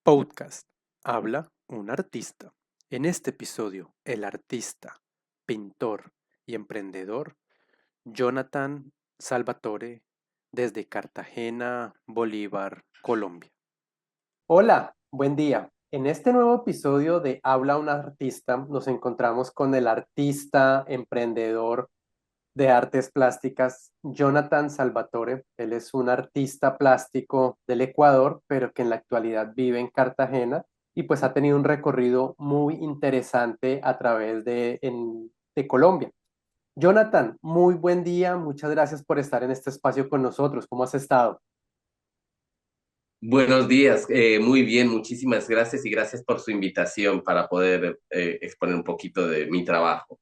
Podcast. Habla un artista. En este episodio, el artista, pintor y emprendedor Jonathan Salvatore desde Cartagena, Bolívar, Colombia. Hola, buen día. En este nuevo episodio de Habla un artista nos encontramos con el artista, emprendedor de artes plásticas, Jonathan Salvatore. Él es un artista plástico del Ecuador, pero que en la actualidad vive en Cartagena y pues ha tenido un recorrido muy interesante a través de Colombia. Jonathan, muy buen día, muchas gracias por estar en este espacio con nosotros. ¿Cómo has estado? Buenos días, muy bien, muchísimas gracias y gracias por su invitación para poder exponer un poquito de mi trabajo.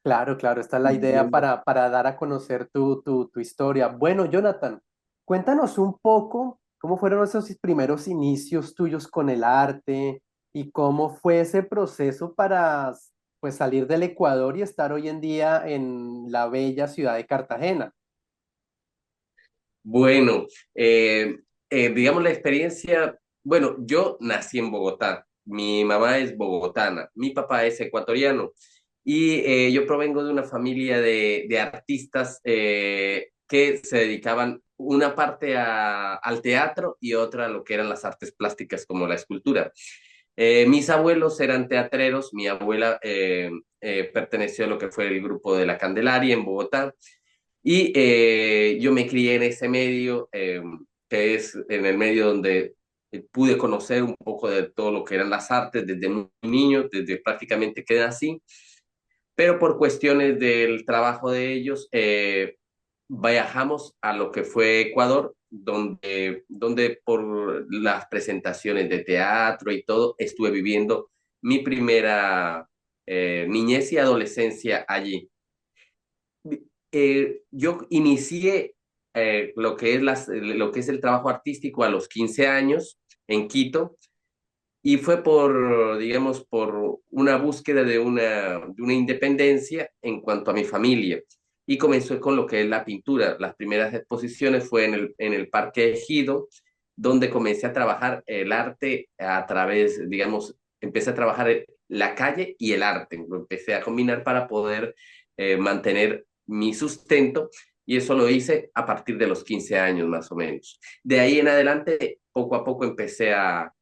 Claro, claro, esta es la idea Bueno, para dar a conocer tu historia. Bueno, Jonathan, cuéntanos un poco cómo fueron esos primeros inicios tuyos con el arte y cómo fue ese proceso para pues, salir del Ecuador y estar hoy en día en la bella ciudad de Cartagena. bueno, digamos la experiencia, bueno, yo nací en Bogotá, mi mamá es bogotana, mi papá es ecuatoriano y yo provengo de una familia de artistas que se dedicaban una parte al teatro y otra a lo que eran las artes plásticas como la escultura. Mis abuelos eran teatreros, mi abuela perteneció a lo que fue el grupo de la Candelaria en Bogotá y yo me crié en ese medio, que es en el medio donde pude conocer un poco de todo lo que eran las artes desde muy niño, desde prácticamente que nací, pero por cuestiones del trabajo de ellos, viajamos a lo que fue Ecuador, donde por las presentaciones de teatro y todo, estuve viviendo mi primera niñez y adolescencia allí. Yo inicié lo que es el trabajo artístico a los 15 años en Quito y fue digamos, por una búsqueda de una independencia en cuanto a mi familia. Y comenzó con lo que es la pintura. Las primeras exposiciones fue en el Parque Ejido, donde comencé a trabajar el arte a través, digamos, empecé a trabajar la calle y el arte. Lo empecé a combinar para poder mantener mi sustento y eso lo hice a partir de los 15 años más o menos. De ahí en adelante, poco a poco empecé a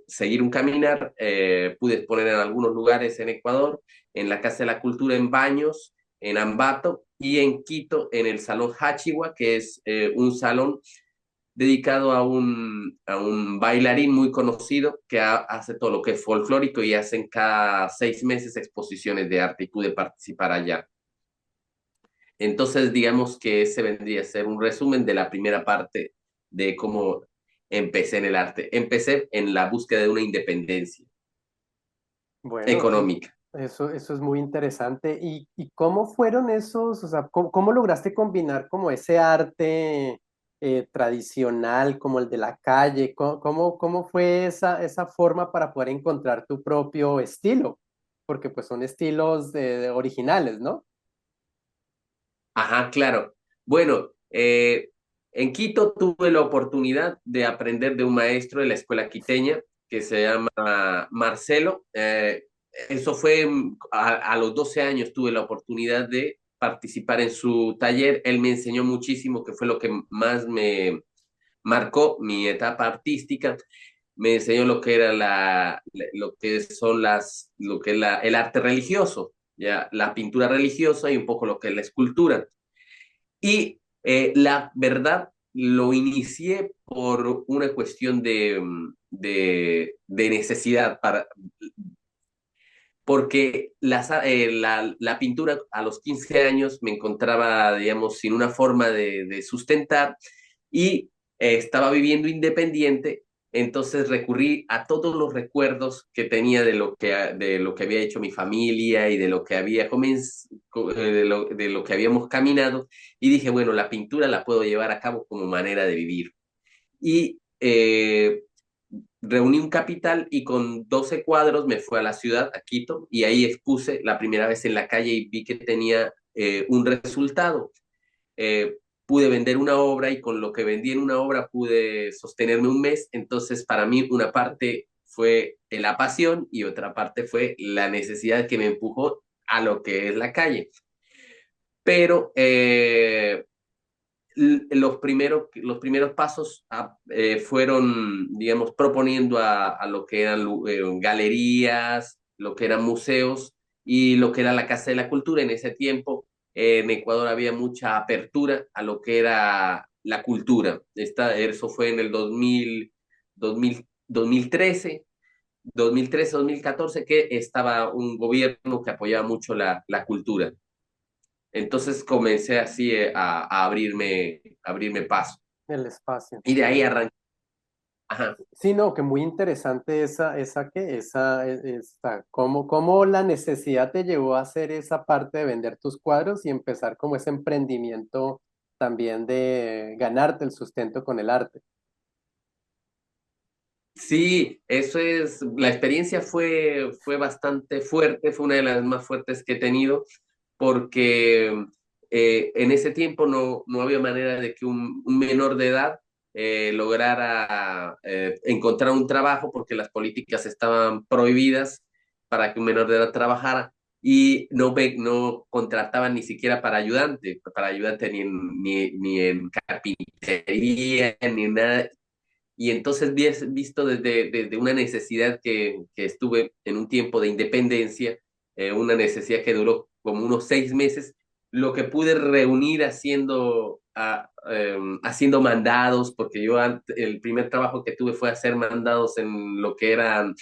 seguir un caminar, pude exponer en algunos lugares en Ecuador, en la Casa de la Cultura en Baños, en Ambato y en Quito, en el Salón Hachiwa, que es un salón dedicado a un bailarín muy conocido que hace todo lo que es folclórico y hacen cada 6 meses exposiciones de arte y pude participar allá. Entonces, digamos que ese vendría a ser un resumen de la primera parte de cómo empecé en el arte. Empecé en la búsqueda de una independencia Bueno, económica. eso es muy interesante. ¿Y cómo fueron esos, o sea, cómo lograste combinar como ese arte tradicional, como el de la calle? ¿Cómo fue esa forma para poder encontrar tu propio estilo? Porque pues son estilos de originales, ¿no? Ajá, claro. Bueno, en Quito tuve la oportunidad de aprender de un maestro de la escuela quiteña que se llama Marcelo. Eso fue a los 12 años tuve la oportunidad de participar en su taller. Él me enseñó muchísimo, que fue lo que más me marcó mi etapa artística. Me enseñó lo que era lo que son lo que es el arte religioso, ya la pintura religiosa y un poco lo que es la escultura. Y la verdad lo inicié por una cuestión de necesidad, porque la pintura a los 15 años me encontraba, digamos, sin una forma de sustentar y estaba viviendo independiente, entonces recurrí a todos los recuerdos que tenía de lo que había hecho mi familia y de lo que de lo que habíamos caminado y dije, bueno, la pintura la puedo llevar a cabo como manera de vivir. Y reuní un capital y con 12 cuadros me fui a la ciudad, a Quito, y ahí expuse la primera vez en la calle y vi que tenía un resultado. pude vender una obra y con lo que vendí en una obra pude sostenerme un mes. Entonces, para mí, una parte fue la pasión y otra parte fue la necesidad que me empujó a lo que es la calle. Pero los primeros pasos fueron, digamos, proponiendo a lo que eran galerías, lo que eran museos y lo que era la Casa de la Cultura. En ese tiempo, en Ecuador había mucha apertura a lo que era la cultura. Eso fue en el 2013, 2014, que estaba un gobierno que apoyaba mucho la cultura. Entonces comencé así a abrirme paso. El espacio. Y de ahí arranqué. Ajá. Sí, no, que muy interesante cómo la necesidad te llevó a hacer esa parte de vender tus cuadros y empezar como ese emprendimiento también de ganarte el sustento con el arte. Sí, eso es, la experiencia fue bastante fuerte, fue una de las más fuertes que he tenido, porque en ese tiempo no había manera de que un menor de edad lograra encontrar un trabajo, porque las políticas estaban prohibidas para que un menor de edad trabajara y no contrataban ni siquiera para ayudante ni en carpintería, ni en nada. Y entonces visto desde una necesidad que estuve en un tiempo de independencia, una necesidad que duró como unos 6 meses, lo que pude reunir haciendo mandados, porque el primer trabajo que tuve fue hacer mandados en lo que eran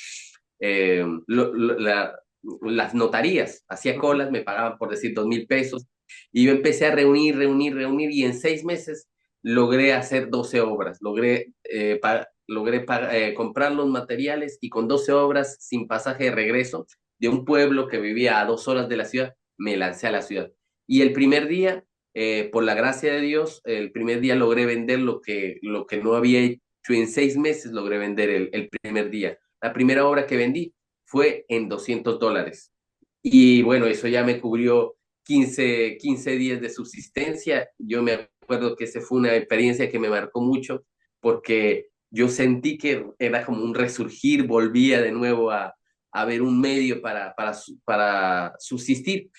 las notarías. Hacía Ujú. colas, me pagaban por decir 2.000 pesos, y yo empecé a reunir, y en 6 meses logré hacer 12 obras, logré comprar los materiales y con 12 obras sin pasaje de regreso de un pueblo que vivía a 2 horas de la ciudad, me lancé a la ciudad. Y el primer día, por la gracia de Dios, el primer día logré vender lo que no había hecho en 6 meses, logré vender el primer día. La primera obra que vendí fue en $200. Y bueno, eso ya me cubrió 15 días de subsistencia. Yo me acuerdo que esa fue una experiencia que me marcó mucho porque yo sentí que era como un resurgir, volvía de nuevo a ver un medio para subsistir.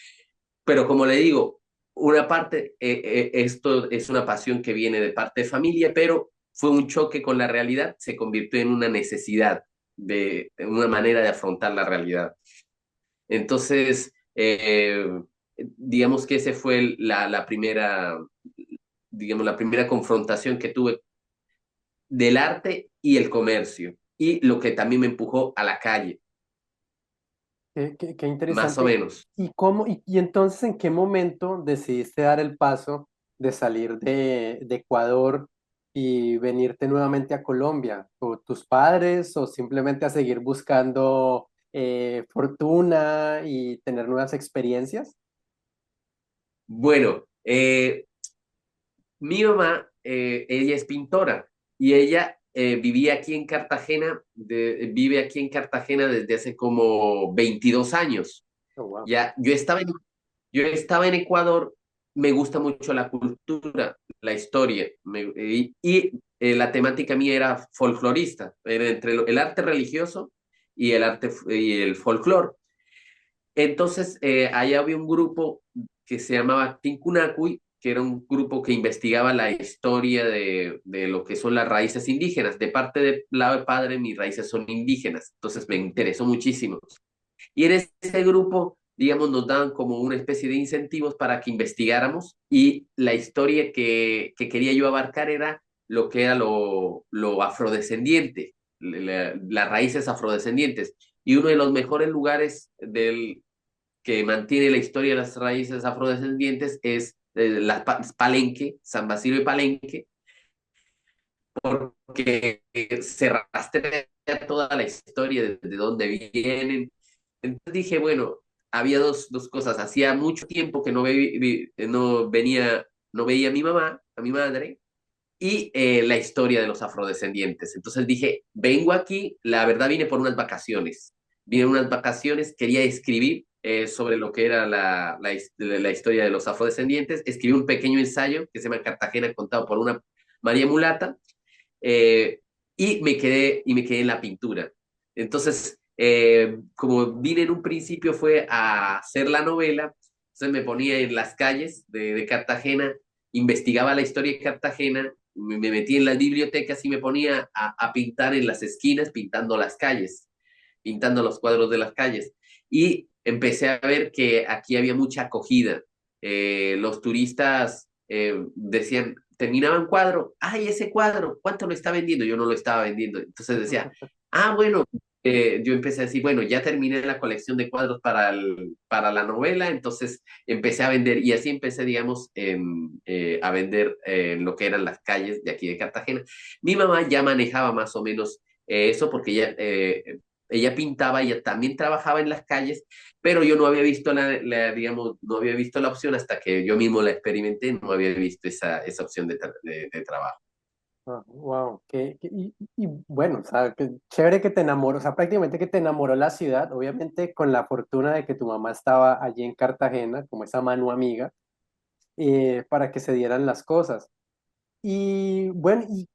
Pero como le digo, una parte, esto es una pasión que viene de parte de familia, pero fue un choque con la realidad, se convirtió en una necesidad, de una manera de afrontar la realidad. Entonces, digamos que ese fue la primera confrontación que tuve del arte y el comercio, y lo que también me empujó a la calle, Qué más o interesante. menos. Y entonces en qué momento decidiste dar el paso de salir de Ecuador y venirte nuevamente a Colombia? ¿O tus padres o simplemente a seguir buscando fortuna y tener nuevas experiencias? Bueno, mi mamá, ella es pintora y ella vive aquí en Cartagena desde hace como 22 años. Oh, wow. Ya, yo estaba en Ecuador, me gusta mucho la cultura, la historia, la temática mía era folclorista, era entre el arte religioso y el folclore. Entonces, allá había un grupo que se llamaba Tincunacuy, que era un grupo que investigaba la historia de lo que son las raíces indígenas. De parte del lado de padre, mis raíces son indígenas, entonces me interesó muchísimo. Y en ese grupo, digamos, nos daban como una especie de incentivos para que investigáramos, y la historia que quería yo abarcar era lo que era lo afrodescendiente, las raíces afrodescendientes. Y uno de los mejores lugares que mantiene la historia de las raíces afrodescendientes es Palenque, San Basilio de Palenque, porque se rastrea toda la historia de dónde vienen. Entonces dije, bueno, había dos cosas. Hacía mucho tiempo que no veía a mi mamá, a mi madre, y la historia de los afrodescendientes. Entonces dije, vengo aquí, la verdad vine por unas vacaciones. Vine unas vacaciones, quería escribir, sobre lo que era la historia de los afrodescendientes. Escribí un pequeño ensayo que se llama Cartagena contado por una María Mulata, eh, y me quedé en la pintura. Entonces, como vine en un principio fue a hacer la novela, entonces me ponía en las calles de Cartagena, investigaba la historia de Cartagena, me metí en las bibliotecas y me ponía a pintar en las esquinas, pintando las calles, pintando los cuadros de las calles. Y empecé a ver que aquí había mucha acogida. Los turistas decían, terminaban cuadro, ay, ese cuadro, ¿cuánto lo está vendiendo? Yo no lo estaba vendiendo. Entonces decía, ah, bueno, yo empecé a decir, bueno, ya terminé la colección de cuadros para la novela, entonces empecé a vender y así empecé, digamos, a vender en lo que eran las calles de aquí de Cartagena. Mi mamá ya manejaba más o menos eso porque ella pintaba, ella también trabajaba en las calles, pero yo no había visto digamos, no había visto la opción hasta que yo mismo la experimenté, no había visto esa opción de trabajo. Wow, y bueno, o sea, que chévere que te enamoró, o sea, prácticamente que te enamoró la ciudad, obviamente con la fortuna de que tu mamá estaba allí en Cartagena, como esa mano amiga, para que se dieran las cosas. Y bueno, y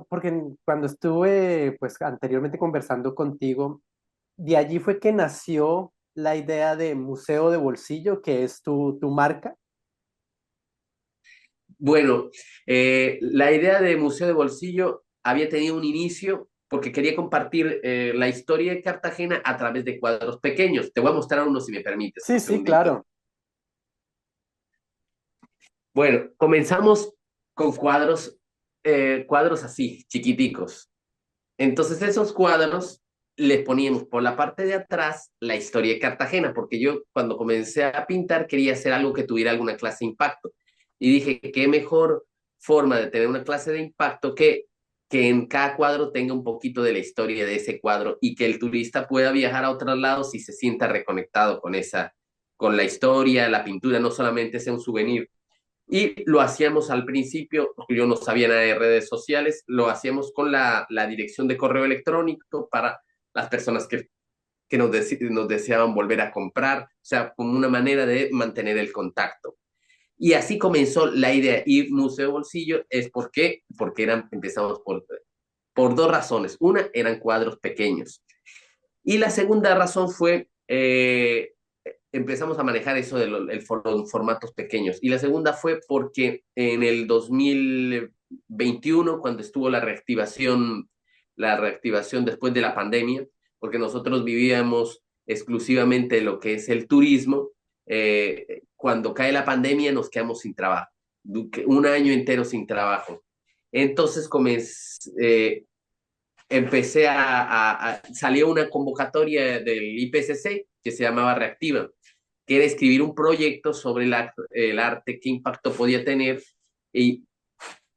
porque cuando estuve, pues anteriormente conversando contigo, de allí fue que nació la idea de Museo de Bolsillo, que es tu marca. Bueno, la idea de Museo de Bolsillo había tenido un inicio porque quería compartir la historia de Cartagena a través de cuadros pequeños. Te voy a mostrar uno si me permites, Sí, un sí, segundito. claro. Bueno, comenzamos con cuadros así, chiquiticos. Entonces esos cuadros les poníamos por la parte de atrás la historia de Cartagena, porque yo cuando comencé a pintar quería hacer algo que tuviera alguna clase de impacto. Y dije, qué mejor forma de tener una clase de impacto que en cada cuadro tenga un poquito de la historia de ese cuadro y que el turista pueda viajar a otros lados y se sienta reconectado con la historia, la pintura, no solamente sea un souvenir. Y lo hacíamos al principio, porque yo no sabía nada de redes sociales, lo hacíamos con la dirección de correo electrónico para las personas que nos deseaban volver a comprar, o sea, como una manera de mantener el contacto. Y así comenzó la idea. Y Museo Bolsillo es porque empezamos por dos razones. Una, eran cuadros pequeños. Y la segunda razón fue empezamos a manejar eso de los formatos pequeños. Y la segunda fue porque en el 2021, cuando estuvo la reactivación después de la pandemia, porque nosotros vivíamos exclusivamente lo que es el turismo, cuando cae la pandemia nos quedamos sin trabajo, un año entero sin trabajo. Entonces empecé salió una convocatoria del IPCC que se llamaba Reactiva, que era escribir un proyecto sobre el arte, qué impacto podía tener y,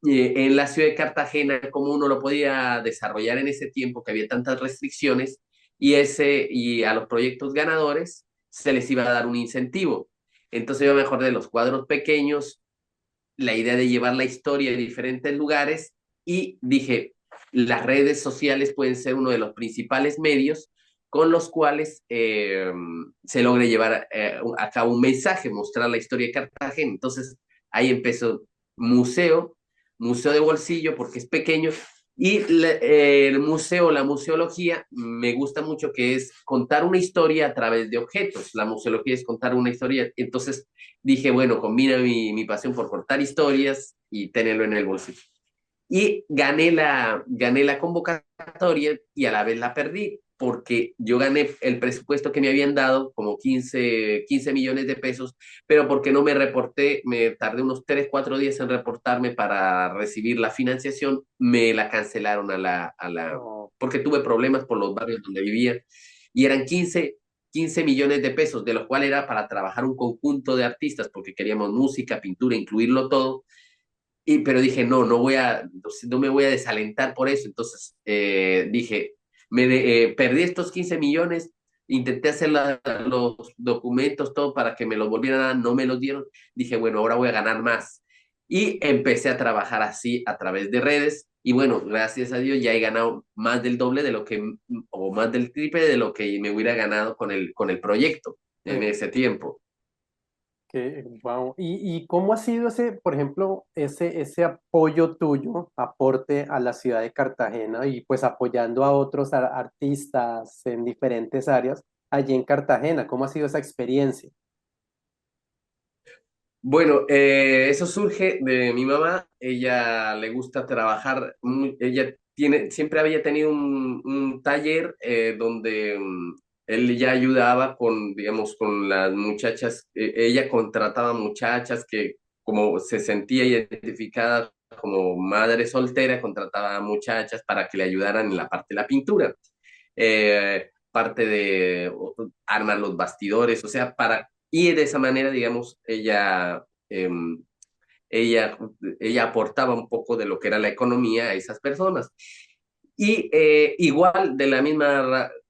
en la ciudad de Cartagena, cómo uno lo podía desarrollar en ese tiempo que había tantas restricciones y a los proyectos ganadores se les iba a dar un incentivo. Entonces yo me acordé de los cuadros pequeños, la idea de llevar la historia a diferentes lugares y dije, las redes sociales pueden ser uno de los principales medios con los cuales se logre llevar a cabo un mensaje, mostrar la historia de Cartagena. Entonces ahí empezó museo, museo de bolsillo porque es pequeño y el museo, la museología, me gusta mucho que es contar una historia a través de objetos. La museología es contar una historia. Entonces dije, bueno, combina mi pasión por contar historias y tenerlo en el bolsillo. Y gané la convocatoria y a la vez la perdí, porque yo gané el presupuesto que me habían dado, como 15 millones de pesos, pero porque no me reporté, me tardé unos 3 4 días en reportarme para recibir la financiación, me la cancelaron Oh, porque tuve problemas por los barrios donde vivía, y eran 15 millones de pesos, de los cuales era para trabajar un conjunto de artistas, porque queríamos música, pintura, incluirlo todo, pero dije, no me voy a desalentar por eso. Entonces dije, perdí estos 15 millones, intenté hacer los documentos, todo para que me los volvieran a dar, no me los dieron. Dije, bueno, ahora voy a ganar más. Y empecé a trabajar así a través de redes. Y bueno, gracias a Dios ya he ganado más del doble de lo que, o más del triple de lo que me hubiera ganado con el proyecto. en ese tiempo. Wow. ¿Y cómo ha sido ese, por ejemplo, ese apoyo tuyo, aporte a la ciudad de Cartagena y pues apoyando a otros artistas en diferentes áreas allí en Cartagena? ¿Cómo ha sido esa experiencia? Bueno, eso surge de mi mamá. Ella le gusta trabajar. Ella siempre había tenido un taller donde él ya ayudaba con, digamos, con las muchachas. Ella contrataba muchachas que, como se sentía identificada como madre soltera, contrataba muchachas para que le ayudaran en la parte de la pintura, parte de armar los bastidores, o sea, y de esa manera, digamos, ella, ella aportaba un poco de lo que era la economía a esas personas. Y igual,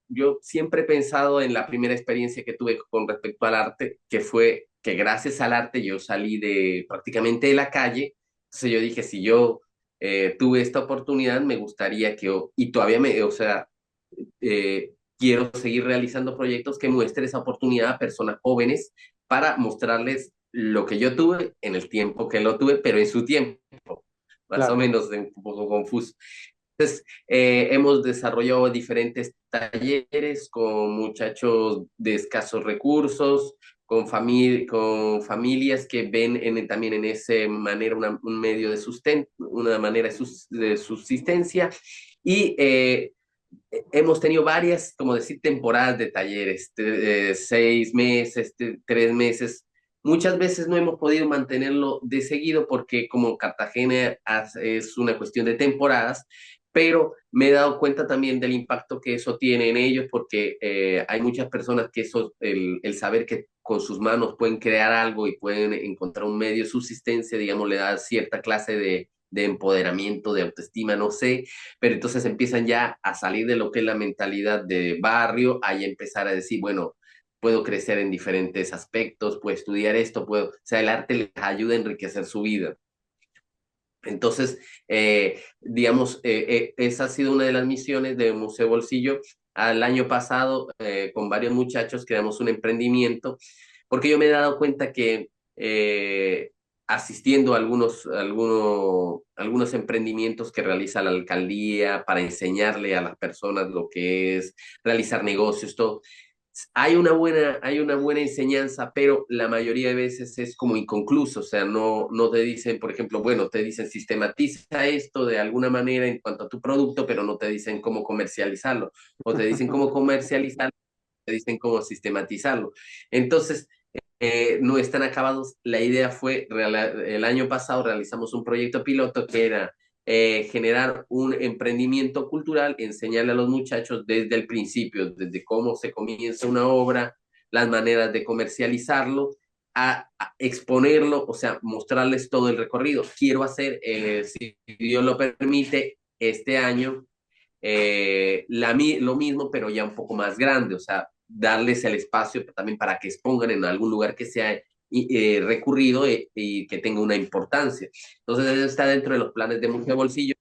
yo siempre he pensado en la primera experiencia que tuve con respecto al arte, que fue que gracias al arte yo salí de prácticamente de la calle. Entonces yo dije, si yo tuve esta oportunidad, me gustaría y todavía o sea, quiero seguir realizando proyectos que muestren esa oportunidad a personas jóvenes para mostrarles lo que yo tuve en el tiempo que lo tuve, pero en su tiempo, más o Claro. menos un poco confuso. Entonces, hemos desarrollado diferentes talleres con muchachos de escasos recursos, con familias que ven también en ese manera un medio de sustento, una manera de subsistencia. Y hemos tenido varias, como decir, temporadas de talleres, 6 meses, 3 meses. Muchas veces no hemos podido mantenerlo de seguido porque como Cartagena es una cuestión de temporadas, pero me he dado cuenta también del impacto que eso tiene en ellos porque hay muchas personas que el saber que con sus manos pueden crear algo y pueden encontrar un medio de subsistencia, digamos, le da cierta clase de empoderamiento, de autoestima, no sé, pero entonces empiezan ya a salir de lo que es la mentalidad de barrio, a ya empezar a decir, bueno, puedo crecer en diferentes aspectos, puedo estudiar esto, o sea, el arte les ayuda a enriquecer su vida. Entonces, digamos, esa ha sido una de las misiones de Museo Bolsillo. Al año pasado, con varios muchachos, creamos un emprendimiento, porque yo me he dado cuenta que asistiendo a algunos emprendimientos que realiza la alcaldía para enseñarle a las personas lo que es realizar negocios, todo, hay una buena enseñanza, pero la mayoría de veces es como inconcluso, o sea, no te dicen, por ejemplo, bueno, te dicen sistematiza esto de alguna manera en cuanto a tu producto, pero no te dicen cómo comercializarlo, o te dicen cómo comercializarlo, te dicen cómo sistematizarlo. Entonces, no están acabados. La idea fue, el año pasado realizamos un proyecto piloto que era generar un emprendimiento cultural, enseñarle a los muchachos desde el principio, desde cómo se comienza una obra, las maneras de comercializarlo, a exponerlo, o sea, mostrarles todo el recorrido. Quiero hacer, si Dios lo permite, este año lo mismo, pero ya un poco más grande, o sea, darles el espacio también para que expongan en algún lugar que sea recurrido y que tenga una importancia. Entonces, eso está dentro de los planes de Museo Bolsillo,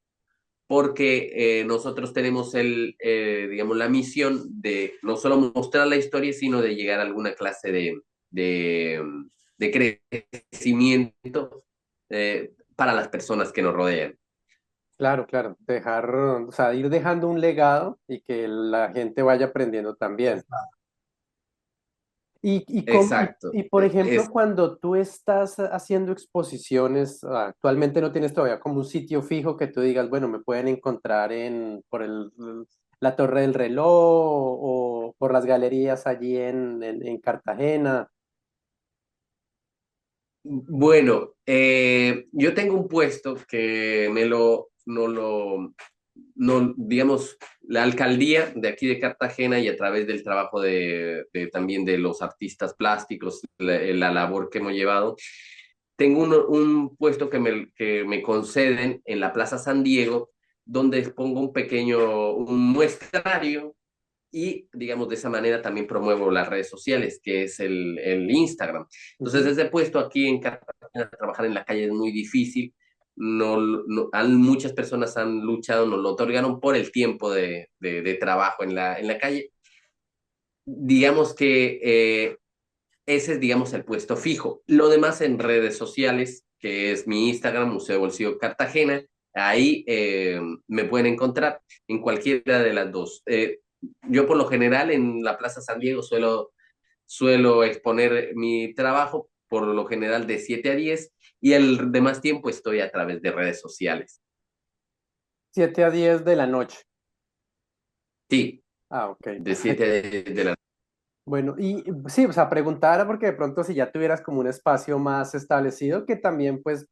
porque nosotros tenemos digamos, la misión de no solo mostrar la historia, sino de llegar a alguna clase de, de crecimiento para las personas que nos rodean. Claro, claro. Dejar, o sea, ir dejando un legado y que la gente vaya aprendiendo también. Exacto. Y, por ejemplo, cuando tú estás haciendo exposiciones, actualmente no tienes todavía como un sitio fijo que tú digas, bueno, me pueden encontrar la Torre del Reloj o por las galerías allí en Cartagena. Bueno, yo tengo un puesto que digamos, la alcaldía de aquí de Cartagena y a través del trabajo también de los artistas plásticos, la labor que hemos llevado, tengo un puesto que me conceden en la Plaza San Diego, donde expongo un muestrario y, digamos, de esa manera también promuevo las redes sociales, que es el Instagram. Entonces, Ujú. ese puesto aquí en Cartagena, trabajar en la calle es muy difícil. Muchas personas han luchado, nos lo otorgaron por el tiempo de trabajo en la calle. Digamos que ese es, digamos, el puesto fijo. Lo demás en redes sociales, que es mi Instagram, Museo Bolsillo Cartagena, ahí me pueden encontrar en cualquiera de las dos. Yo por lo general en la Plaza San Diego suelo exponer mi trabajo, por lo general de 7 a 10, y el demás tiempo estoy a través de redes sociales. 7 a 10 de la noche. Sí, Ah, ok, de 7 perfecto. de la... Bueno, y sí, o sea, preguntar porque de pronto si ya tuvieras como un espacio más establecido, que también pues,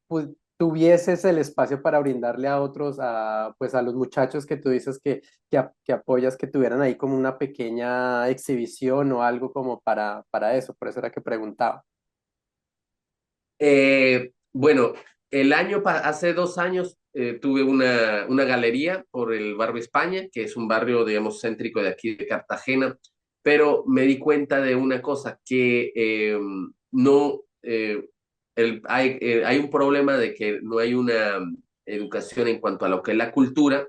tuvieses el espacio para brindarle a otros, a, pues a los muchachos que tú dices que apoyas, que tuvieran ahí como una pequeña exhibición o algo como para eso, por eso era que preguntaba. Bueno, hace 2 años tuve una galería por el barrio España, que es un barrio, digamos, céntrico de aquí de Cartagena, pero me di cuenta de una cosa, que no, hay un problema de que no hay una educación en cuanto a lo que es la cultura.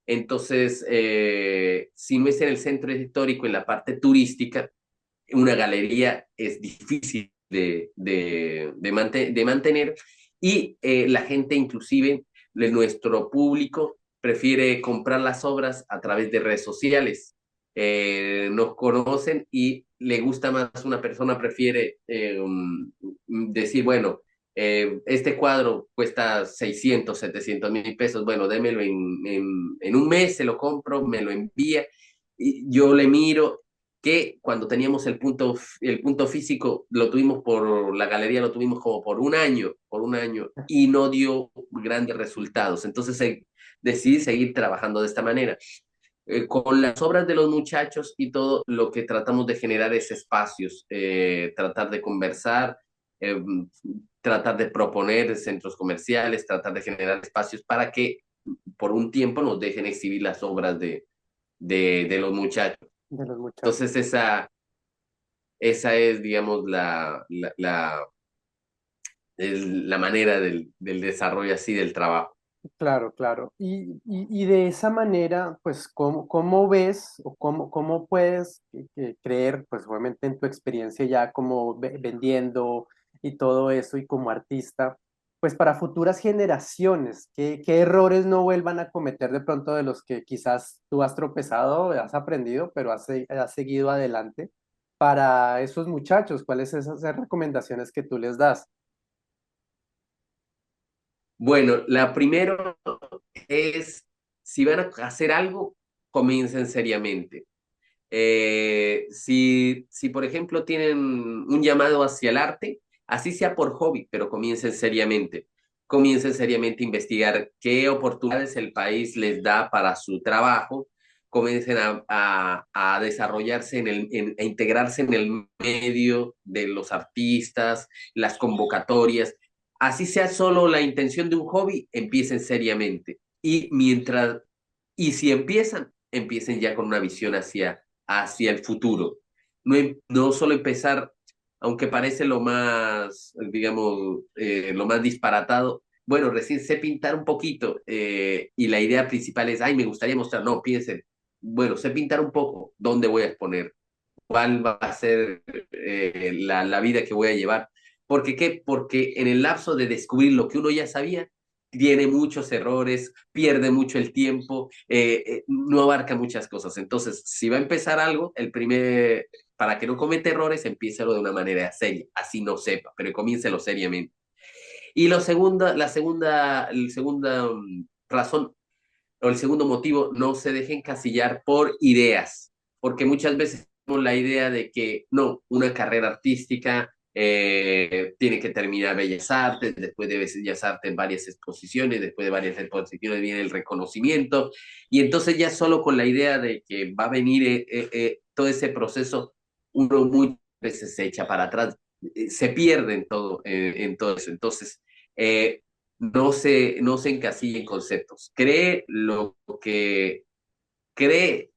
Entonces, si no es en el centro histórico, en la parte turística, una galería es difícil de mantener, y la gente, inclusive de nuestro público, prefiere comprar las obras a través de redes sociales. Nos conocen y le gusta más, una persona prefiere decir, bueno, este cuadro cuesta 600, 700 mil pesos, bueno, démelo en un mes, se lo compro, me lo envía, y yo le miro, que cuando teníamos el punto físico, la galería lo tuvimos como por un año, y no dio grandes resultados. Entonces decidí seguir trabajando de esta manera. Con las obras de los muchachos y todo, lo que tratamos de generar es espacios, tratar de conversar, eh, tratar de proponer centros comerciales, tratar de generar espacios para que por un tiempo nos dejen exhibir las obras de los muchachos. De los muchachos. Entonces esa es, digamos, la manera del desarrollo así del trabajo. Claro, claro. Y de esa manera, pues, ¿cómo ves o cómo puedes creer, pues, obviamente en tu experiencia ya como vendiendo y todo eso y como artista, pues, para futuras generaciones, qué errores no vuelvan a cometer de pronto de los que quizás tú has tropezado, has aprendido, pero has seguido adelante para esos muchachos? ¿Cuáles son esas recomendaciones que tú les das? Bueno, la primero es, si van a hacer algo, comiencen seriamente. Si, por ejemplo, tienen un llamado hacia el arte, así sea por hobby, pero comiencen seriamente. Comiencen seriamente a investigar qué oportunidades el país les da para su trabajo. Comiencen a desarrollarse a integrarse en el medio de los artistas, las convocatorias. Así sea solo la intención de un hobby, empiecen seriamente. Y si empiecen ya con una visión hacia el futuro. No solo empezar, aunque parece lo más, digamos, lo más disparatado. Bueno, recién sé pintar un poquito, y la idea principal es, ay, me gustaría mostrar. No, piensen, bueno, sé pintar un poco, ¿dónde voy a exponer? ¿Cuál va a ser la vida que voy a llevar? ¿Por qué? Porque en el lapso de descubrir lo que uno ya sabía, tiene muchos errores, pierde mucho el tiempo, no abarca muchas cosas. Entonces, si va a empezar algo, para que no cometa errores, empiécelo de una manera seria, así no sepa, pero comiéncelo seriamente. Y la segunda razón, o el segundo motivo, no se dejen encasillar por ideas, porque muchas veces tenemos la idea de que no, una carrera artística tiene que terminar Bellas Artes, después de Bellas Artes varias exposiciones, después de varias exposiciones viene el reconocimiento, y entonces ya solo con la idea de que va a venir todo ese proceso, uno muchas veces se echa para atrás, se pierde en todo eso. Entonces, eh, no se encasille en conceptos. Cree lo que cree,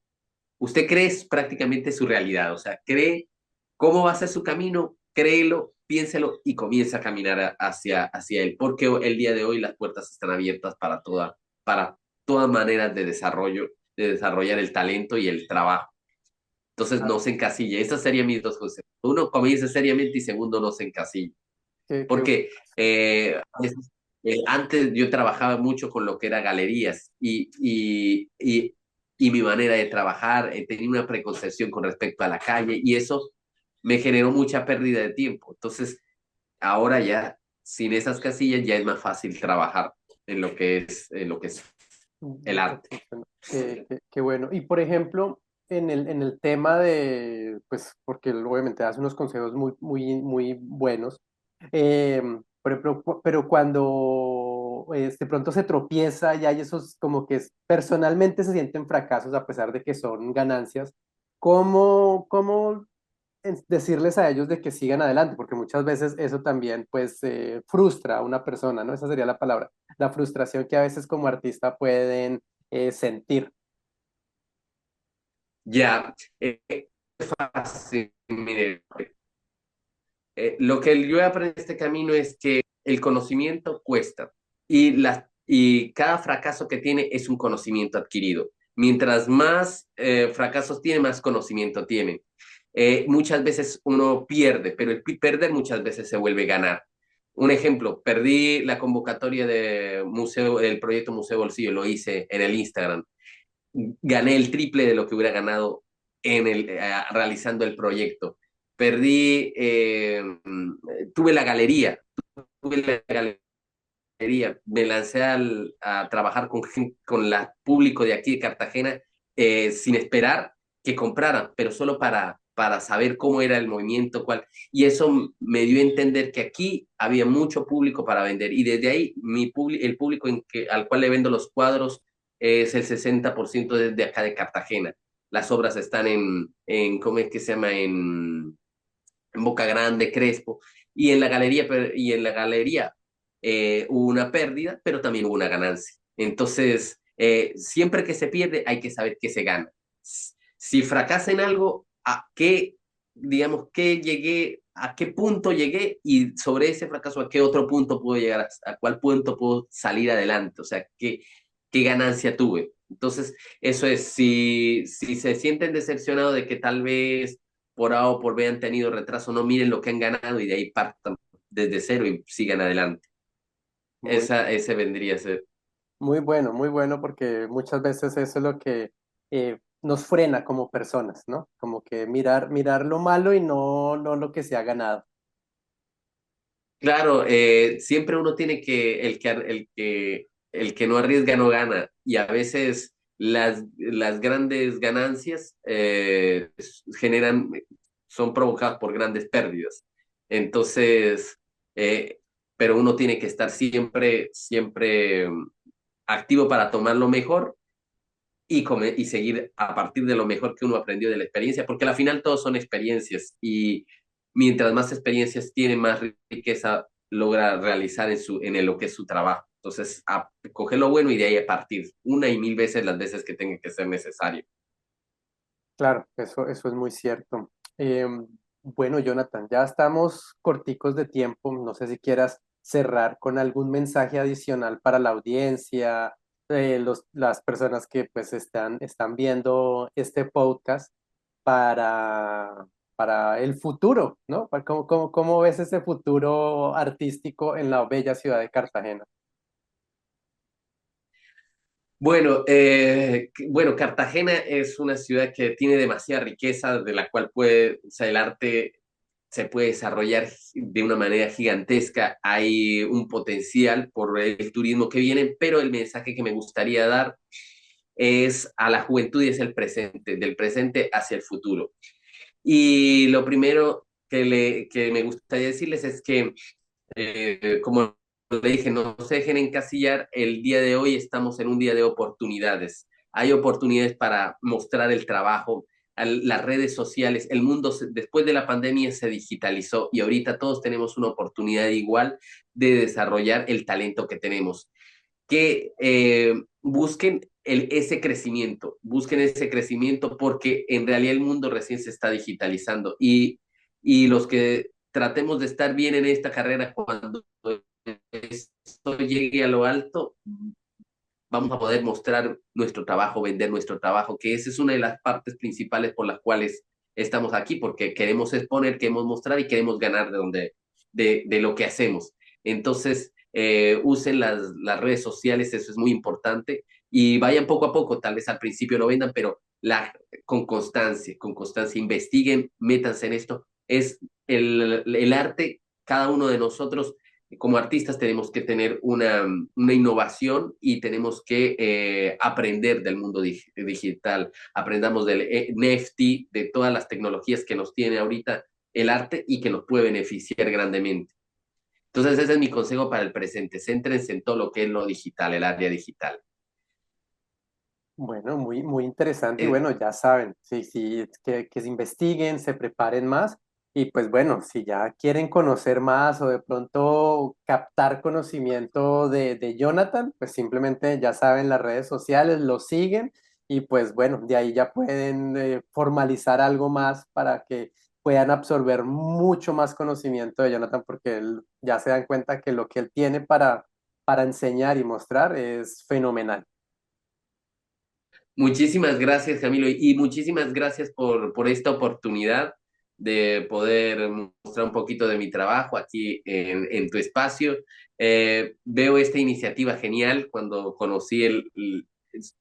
usted cree es prácticamente su realidad, o sea, cree cómo va a ser su camino, créelo, piénselo y comienza a caminar hacia él, porque el día de hoy las puertas están abiertas para todas maneras de desarrollar el talento y el trabajo. Entonces no se encasilla. Esos serían mis dos consejos. Uno, comience seriamente y segundo, no se encasilla. que Porque a veces, antes yo trabajaba mucho con lo que era galerías y mi manera de trabajar, tenía una preconcepción con respecto a la calle y eso me generó mucha pérdida de tiempo. Entonces, ahora ya, sin esas casillas, ya es más fácil trabajar en lo que es el lo que arte. funciona. Qué bueno. Y por ejemplo, en el tema de, pues, porque él obviamente das unos consejos muy buenos. Por ejemplo, pero cuando de pronto se tropieza y hay esos como que personalmente se sienten fracasos a pesar de que son ganancias, ¿cómo decirles a ellos de que sigan adelante? Porque muchas veces eso también pues frustra a una persona, ¿no? Esa sería la palabra, la frustración que a veces como artista pueden sentir. Ya, fácil, mire, lo que yo he aprendido en este camino es que el conocimiento cuesta y cada fracaso que tiene es un conocimiento adquirido. Mientras más fracasos tiene, más conocimiento tiene. Muchas veces uno pierde, pero el perder muchas veces se vuelve ganar. Un ejemplo, perdí la convocatoria de museo, del proyecto Museo Bolsillo, lo hice en el Instagram. Gané el triple de lo que hubiera ganado realizando el proyecto. Perdí, tuve la galería, tuve la galería, me lancé a trabajar con el público de aquí de Cartagena sin esperar que compraran, pero solo para saber cómo era el movimiento, cuál. Y eso me dio a entender que aquí había mucho público para vender. Y desde ahí el público al cual le vendo los cuadros es el 60% de acá de Cartagena. Las obras están ¿cómo es que se llama? En Boca Grande, Crespo, y en la galería hubo una pérdida, pero también hubo una ganancia. Entonces, siempre que se pierde, hay que saber que se gana. Si fracasa en algo, digamos, a qué punto llegué y sobre ese fracaso, a qué otro punto puedo llegar, a cuál punto puedo salir adelante, o sea, qué ganancia tuve. Entonces, eso es, si se sienten decepcionados de que tal vez por A o por B han tenido retraso, no miren lo que han ganado y de ahí partan desde cero y sigan adelante. Muy, Ese vendría a ser. muy bueno, porque muchas veces eso es lo que nos frena como personas, ¿no? Como que mirar lo malo y no lo que se ha ganado. Claro, siempre uno tiene el que no arriesga no gana y a veces las grandes ganancias son provocadas por grandes pérdidas. Entonces, eh, pero uno tiene que estar siempre activo para tomar lo mejor y seguir a partir de lo mejor que uno aprendió de la experiencia, porque al final todos son experiencias y mientras más experiencias tiene, más riqueza logra realizar en lo que es su trabajo. Entonces, coger lo bueno y de ahí a partir una y mil veces las veces que tenga que ser necesario. Claro, eso es muy cierto. Bueno, Jonathan, ya estamos corticos de tiempo. No sé si quieras cerrar con algún mensaje adicional para la audiencia, las personas que pues están viendo este podcast para, para el futuro, ¿no? ¿Cómo ves ese futuro artístico en la bella ciudad de Cartagena? Bueno, Cartagena es una ciudad que tiene demasiada riqueza, de la cual o sea, el arte se puede desarrollar de una manera gigantesca. Hay un potencial por el turismo que viene, pero el mensaje que me gustaría dar es a la juventud y es el presente, del presente hacia el futuro. Y lo primero que me gustaría decirles es que como le dije, no se dejen encasillar. El día de hoy estamos en un día de oportunidades. Hay oportunidades para mostrar el trabajo, las redes sociales. El mundo después de la pandemia se digitalizó y ahorita todos tenemos una oportunidad igual de desarrollar el talento que tenemos. Que busquen busquen ese crecimiento porque en realidad el mundo recién se está digitalizando y los que tratemos de estar bien en esta carrera cuando esto llegue a lo alto, vamos a poder mostrar nuestro trabajo, vender nuestro trabajo, que esa es una de las partes principales por las cuales estamos aquí, porque queremos exponer, queremos mostrar y queremos ganar de lo que hacemos. Entonces, usen las redes sociales, eso es muy importante, y vayan poco a poco, tal vez al principio no vendan, pero con constancia, investiguen, métanse en esto. Es el arte, cada uno de nosotros como artistas tenemos que tener una innovación y tenemos que aprender del mundo digital, aprendamos del NFT, de todas las tecnologías que nos tiene ahorita el arte y que nos puede beneficiar grandemente. Entonces ese es mi consejo para el presente, céntrense en todo lo que es lo digital, el área digital. Bueno, muy, muy interesante y Eh, bueno, ya saben, sí, sí, que se investiguen, se preparen más y pues bueno, si ya quieren conocer más o de pronto captar conocimiento de Jonathan, pues simplemente ya saben las redes sociales, lo siguen y pues bueno, de ahí ya pueden formalizar algo más para que puedan absorber mucho más conocimiento de Jonathan porque él, ya se dan cuenta que lo que él tiene para enseñar y mostrar es fenomenal. Muchísimas gracias, Camilo, y muchísimas gracias por esta oportunidad de poder mostrar un poquito de mi trabajo aquí en tu espacio. Veo esta iniciativa genial cuando conocí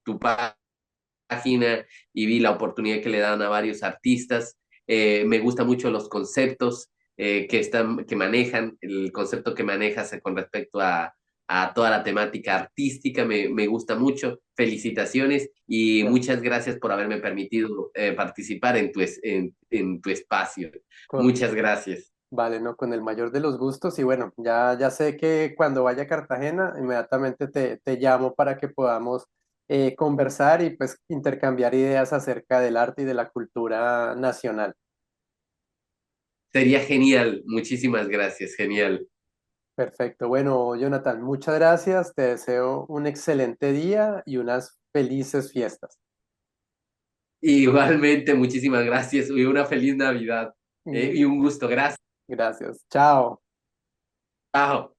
tu página y vi la oportunidad que le dan a varios artistas. Me gustan mucho los conceptos que manejan, el concepto que manejas con respecto a toda la temática artística, me gusta mucho. Felicitaciones y muchas gracias por haberme permitido participar en tu espacio. Con, Muchas gracias. vale, no, con el mayor de los gustos y bueno, ya sé que cuando vaya a Cartagena, inmediatamente te llamo para que podamos conversar y pues intercambiar ideas acerca del arte y de la cultura nacional. Sería genial. Muchísimas gracias. Genial. Perfecto. Bueno, Jonathan, muchas gracias. Te deseo un excelente día y unas felices fiestas. Igualmente, muchísimas gracias y una feliz Navidad. Mm, Y un gusto. Gracias. gracias. Chao. Chao.